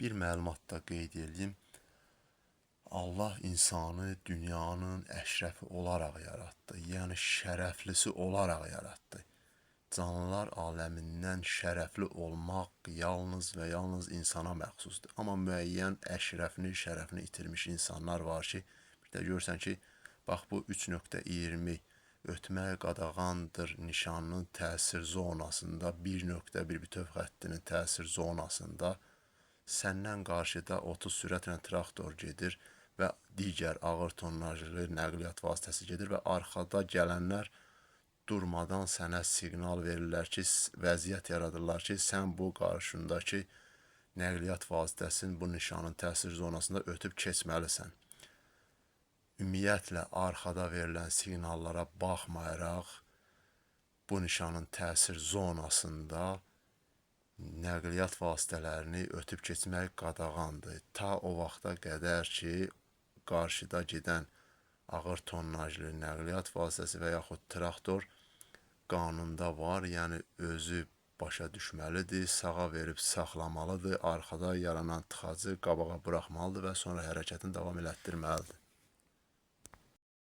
Bir məlumatda qeyd edeyim. Allah insanı dünyanın əşrəfi olaraq yaratdı. Yəni şərəflisi olaraq yaratdı. Canlılar aləmindən şərəfli olmaq yalnız və yalnız insana məxsusdur. Amma müəyyən əşrəfini, şərəfini itirmiş insanlar var ki, bir də görürsən ki, bax bu 3.20 ötmək qadağandır nişanının təsir zonasında 1.1 bütöv xəttinin təsir zonasında səndən qarşıda 30 sürətlə traktor gedir və digər ağır tonajlı nəqliyyat vasitəsi gedir və arxada gələnlər durmadan sənə siqnal verirlər ki, vəziyyət yaradırlar ki, sən bu qarşındakı nəqliyyat vasitəsinin bu nişanın təsir zonasında ötüb keçməlisən. Ümumiyyətlə, arxada verilən siqnallara baxmayaraq, bu nişanın təsir zonasında nəqliyyat vasitələrini ötüb keçmək qadağandır. Ta o vaxta qədər ki, qarşıda gedən ağır tonnajlı nəqliyyat vasitəsi və yaxud traktor qanunda var, yəni özü başa düşməlidir, sağa verib saxlamalıdır, arxada yaranan tıxacı qabağa buraxmalıdır və sonra hərəkətini davam elətdirməlidir.